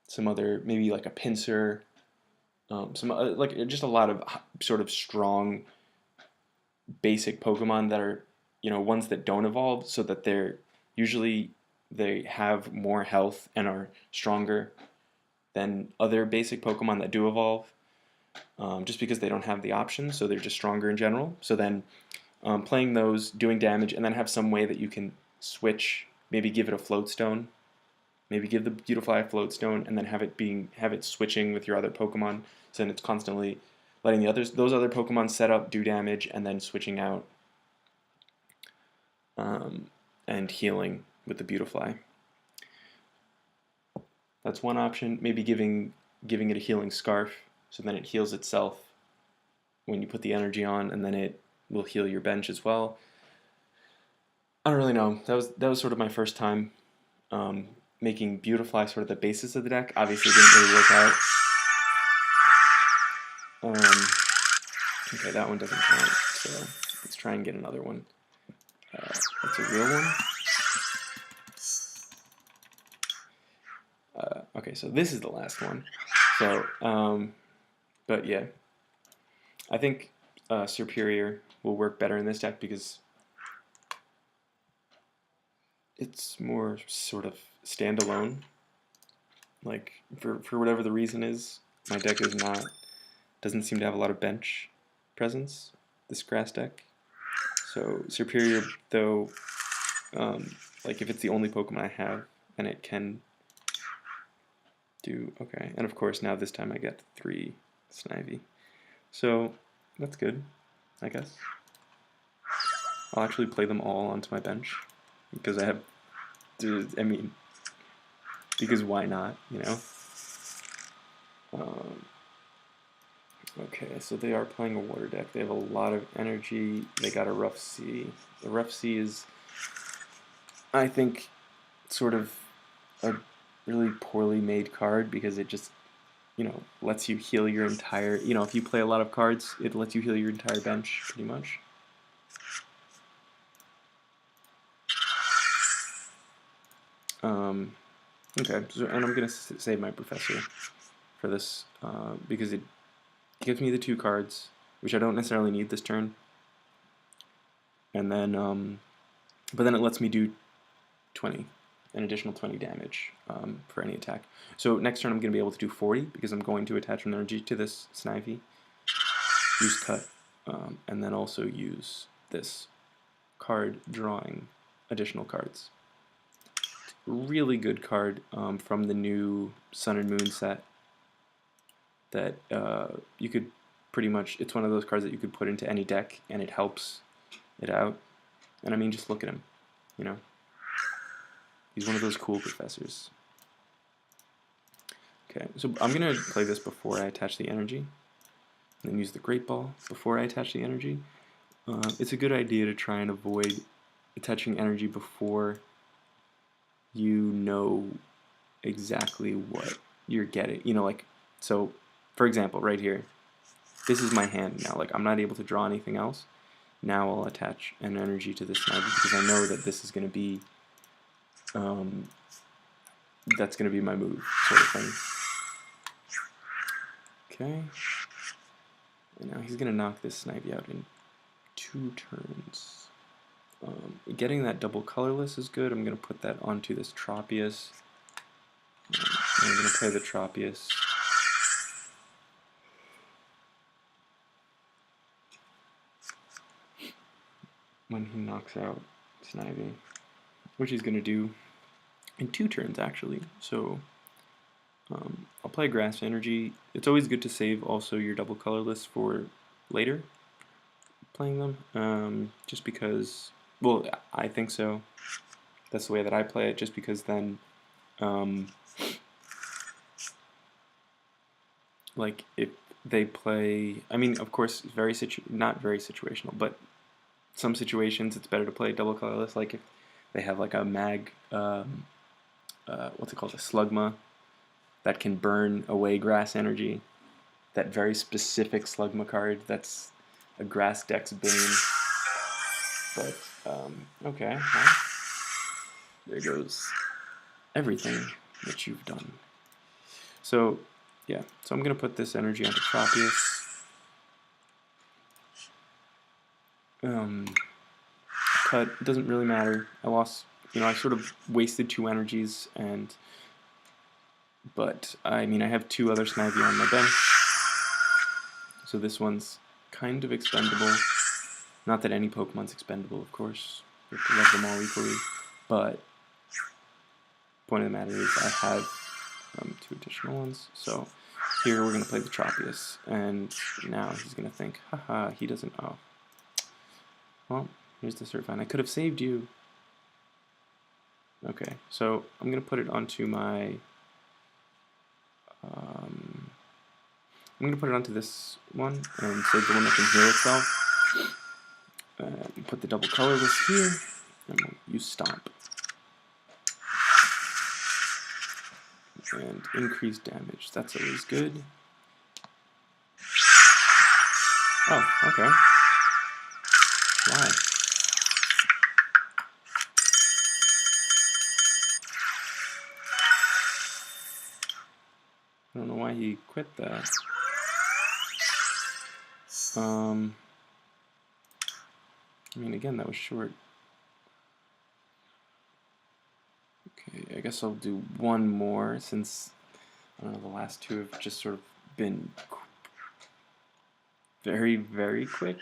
some other, maybe like a Pinsir, some like just a lot of sort of strong basic Pokemon that are, you know, ones that don't evolve, so that they're usually they have more health and are stronger than other basic Pokemon that do evolve, just because they don't have the option, so they're just stronger in general. So then playing those, doing damage, and then have some way that you can switch, maybe give it a float stone, maybe give the Beautifly a float stone, and then have it switching with your other Pokemon, so then it's constantly letting those other Pokemon set up, do damage, and then switching out and healing with the Beautifly. That's one option. Maybe giving it a healing scarf, so then it heals itself when you put the energy on, and then it will heal your bench as well. I don't really know. That was sort of my first time making Beautifly sort of the basis of the deck. Obviously, it didn't really work out. Okay, that one doesn't count. So let's try and get another one. That's a real one. Okay, so this is the last one. So, but yeah, I think Superior will work better in this deck because it's more sort of standalone. Like for whatever the reason is, my deck doesn't seem to have a lot of bench presence. This grass deck. So Superior, though, like if it's the only Pokemon I have, then it can do okay. And of course, now this time I get 3 Snivy. So that's good, I guess. I'll actually play them all onto my bench because I have, I mean, because why not, you know? Okay, so they are playing a water deck. They have a lot of energy. They got a Rough Sea. The Rough Sea is, I think, sort of a really poorly made card because it just, you know, lets you heal your entire, you know, if you play a lot of cards, it lets you heal your entire bench, pretty much. Okay, so, and I'm going to save my Professor for this because it gives me the 2 cards, which I don't necessarily need this turn. And then, but then it lets me do 20, an additional 20 damage for any attack. So next turn I'm going to be able to do 40 because I'm going to attach an energy to this Snivy, use Cut, and then also use this card drawing additional cards. Really good card from the new Sun and Moon set that you could pretty much, it's one of those cards that you could put into any deck and it helps it out. And I mean, just look at him, you know. He's one of those cool professors. Okay, so I'm going to play this before I attach the energy, and then use the Great Ball before I attach the energy. It's a good idea to try and avoid attaching energy before you know exactly what you're getting. You know, like, so, for example, right here, this is my hand now. Like, I'm not able to draw anything else. Now I'll attach an energy to this Snivy because I know that this is going to be that's going to be my move, sort of thing. Okay. And now he's going to knock this Snivy out in 2 turns. Getting that double colorless is good. I'm going to put that onto this Tropius. I'm going to play the Tropius. When he knocks out Snivy, which he's going to do in 2 turns actually. So I'll play Grass Energy. It's always good to save also your double colorless for later playing them, just because, well, I think so. That's the way that I play it, just because then, like, if they play, I mean, of course, not very situational, but some situations it's better to play double colorless, like if they have like a mag, what's it called, a Slugma, that can burn away Grass Energy, that very specific Slugma card, that's a Grass Deck's Bane. But, okay, well, there goes everything that you've done. So, yeah, so I'm going to put this energy onto Tropius. Cut, it doesn't really matter. I lost, I sort of wasted 2 energies, but, I mean, I have 2 other Snivy on my bench, so this one's kind of expendable. Not that any Pokemon's expendable, of course. You have to love them all equally, but point of the matter is I have 2 additional ones, so here we're going to play the Tropius, and now he's going to think, haha, he doesn't, oh. Well, here's the Surfine. I could have saved you. Okay, so I'm going to put it onto my, I'm going to put it onto this one, and save the one that can heal itself. Put the double colorless here, and we'll use Stomp. And increase damage, that's always good. Oh, okay. Why? I don't know why he quit that. I mean, again, that was short. Okay, I guess I'll do one more since, I don't know, the last 2 have just sort of been very, very quick.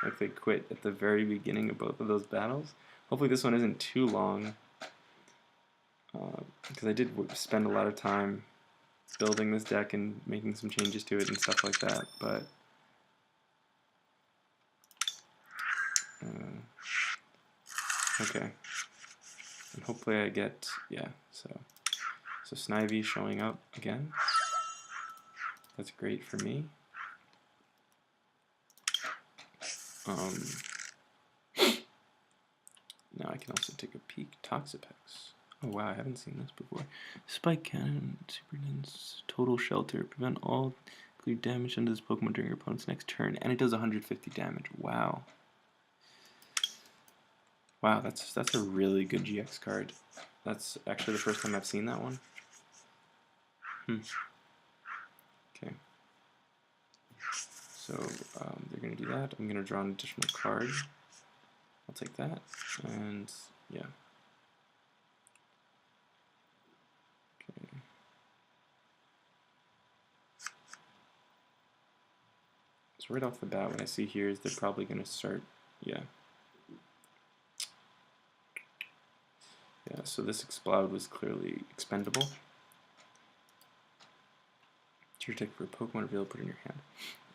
Like they quit at the very beginning of both of those battles. Hopefully this one isn't too long, because I did spend a lot of time building this deck and making some changes to it and stuff like that, but okay. And hopefully I get, yeah, so Snivy showing up again. That's great for me. Now I can also take a peek. Toxapex. Oh wow, I haven't seen this before. Spike Cannon, Super Intense, Total Shelter. Prevent all clear damage under this Pokemon during your opponent's next turn. And it does 150 damage. Wow. Wow, that's a really good GX card. That's actually the first time I've seen that one. Okay. So they're going to do that. I'm going to draw an additional card. I'll take that. And yeah. Okay. So right off the bat, what I see here is they're probably going to start, yeah. Yeah, so this Explode was clearly expendable. It's your take for a Pokemon reveal, put in your hand.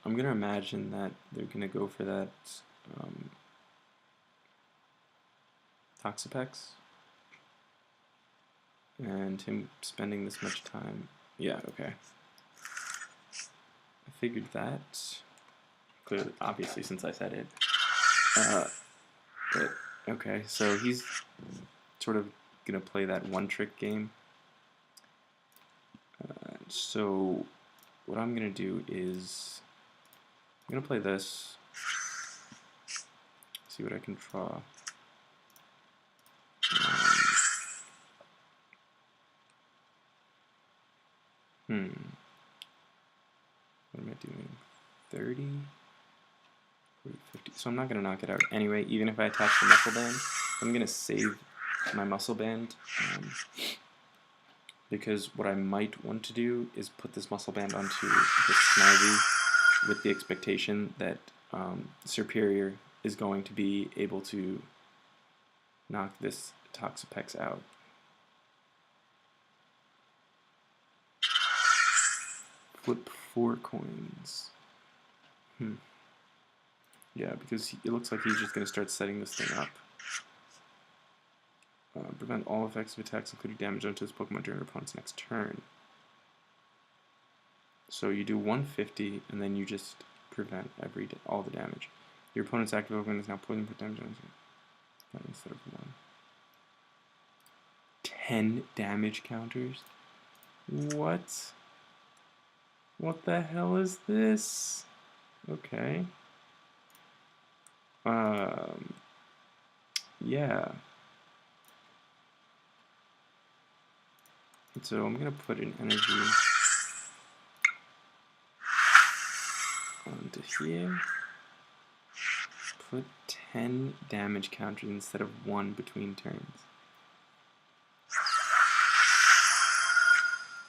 I'm going to imagine that they're going to go for that Toxapex. And him spending this much time. Yeah, okay. I figured that. Clearly, obviously, since I said it. But, okay, so he's sort of going to play that one-trick game. So what I'm going to do is I'm going to play this, see what I can draw. What am I doing? 30? 40, 50. So I'm not going to knock it out anyway, even if I attach the muscle band. I'm going to save my muscle band, because what I might want to do is put this muscle band onto the Snivy with the expectation that Superior is going to be able to knock this Toxapex out. Flip 4 coins. Yeah, because it looks like he's just going to start setting this thing up. Prevent all effects of attacks, including damage onto this Pokemon during your opponent's next turn. So you do 150, and then you just prevent all the damage. Your opponent's active Pokemon is now poison, put damage on it instead of 1. 10 damage counters? What? What the hell is this? Okay. Yeah. So I'm gonna put an energy onto here. Put 10 damage counters instead of 1 between turns.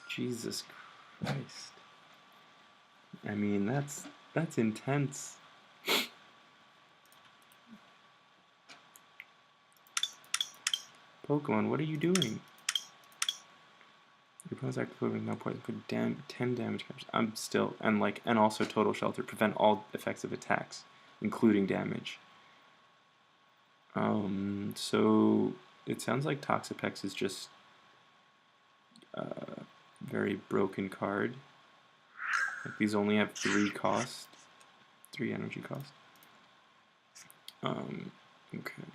Jesus Christ. I mean, that's intense. Pokemon, what are you doing? Your opponent's active Pokemon now poison could 10 damage counters. And also total shelter. Prevent all effective attacks, including damage. So it sounds like Toxapex is just a very broken card. Like, these only have 3 energy cost. Okay.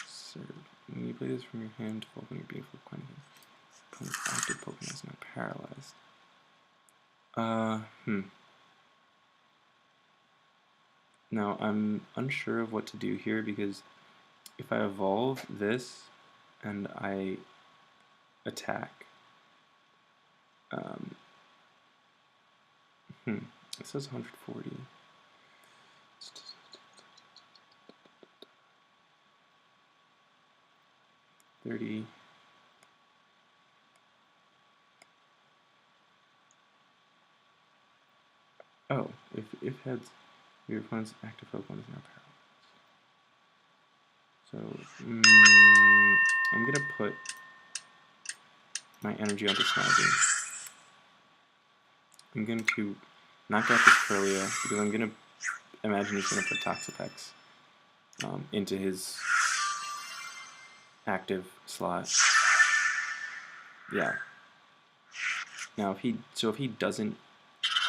So when you play this from your hand, open your beautiful Quentin. Opponent's active Pokemon is now paralyzed. Now I'm unsure of what to do here, because if I evolve this and I attack, it says 140. 30. Oh, if heads, your opponent's active Pokemon is now paralyzed. So I'm gonna put my energy onto Snivy. I'm going to knock out this Curlia, because I'm going to imagine he's going to put Toxapex into his active slot. Yeah. Now, if he doesn't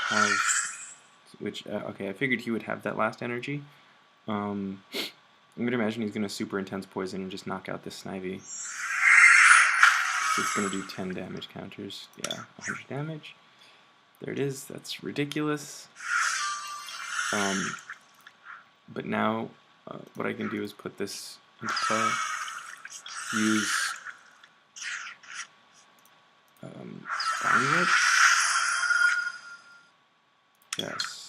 have, which okay, I figured he would have that last energy. I'm going to imagine he's going to super intense poison and just knock out this Snivy. So it's going to do 10 damage counters. Yeah, 100 damage. There it is. That's ridiculous. But now, what I can do is put this into play. Use Vine Whip. Yes.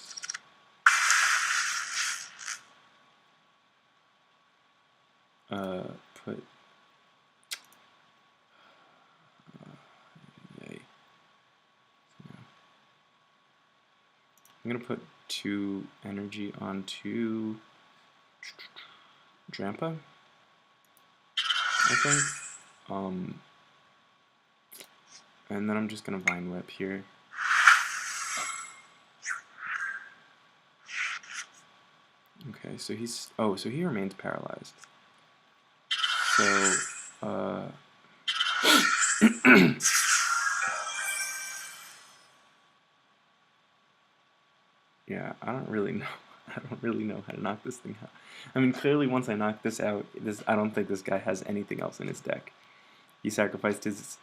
Put. Yay. I'm gonna put 2 energy onto Drampa, I think. And then I'm just gonna Vine Whip here. Okay, so so he remains paralyzed. So, yeah, I don't really know how to knock this thing out. I mean, clearly once I knock this out, I don't think this guy has anything else in his deck. He sacrificed his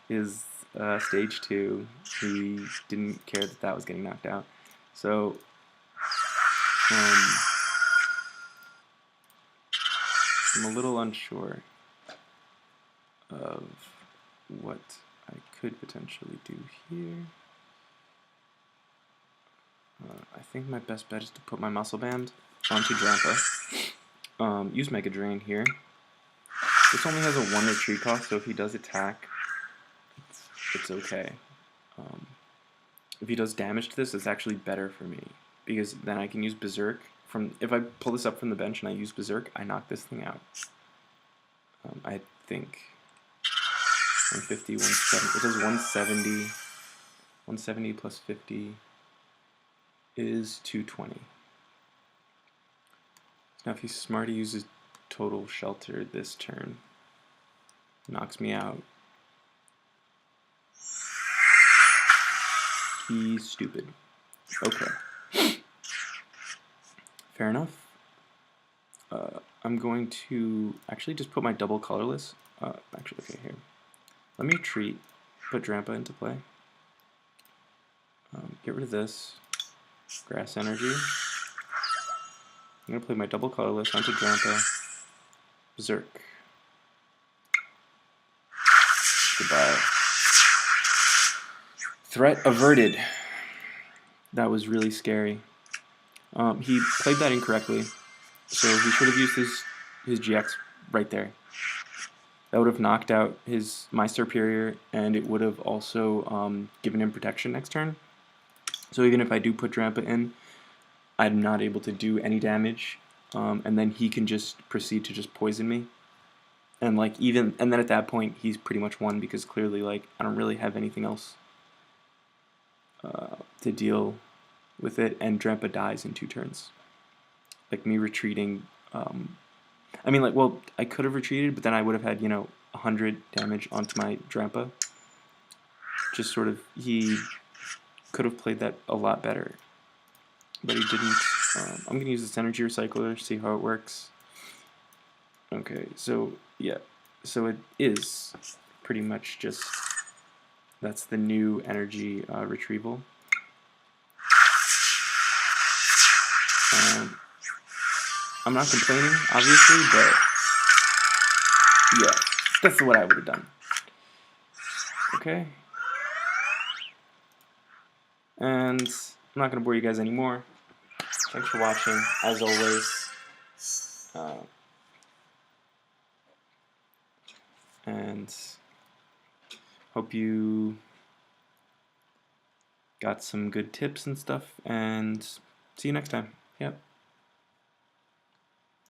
stage 2. He didn't care that was getting knocked out. So, I'm a little unsure of what I could potentially do here. I think my best bet is to put my Muscle Band onto Drampa. Use Mega Drain here. This only has a 1 retreat cost, so if he does attack, it's okay. If he does damage to this, it's actually better for me, because then I can use Berserk. If I pull this up from the bench and I use Berserk, I knock this thing out. I think 150, 170. It does 170. 170 plus 50 is 220. Now if he's smart, he uses Total Shelter this turn. Knocks me out. He's stupid. Okay. Fair enough. I'm going to actually just put my double colorless. Actually, okay, here. Let me retreat. Put Drampa into play. Get rid of this. Grass Energy. I'm going to play my double colorless onto Drampa. Berserk. Goodbye. Threat averted. That was really scary. He played that incorrectly, so he should have used his GX right there. That would have knocked out my Superior, and it would have also given him protection next turn. So even if I do put Drampa in, I'm not able to do any damage, and then he can just proceed to just poison me. And then at that point, he's pretty much won, because clearly I don't really have anything else to deal with it, and Drampa dies in 2 turns. Me retreating, well, I could have retreated, but then I would have had, 100 damage onto my Drampa. Just sort of, he could have played that a lot better, but he didn't. I'm going to use this Energy Recycler, see how it works. Okay, so, yeah. So it is pretty much just, that's the new energy retrieval. I'm not complaining, obviously, but yeah, that's what I would have done. Okay. And I'm not going to bore you guys anymore. Thanks for watching, as always. And hope you got some good tips and stuff, and see you next time. Yep.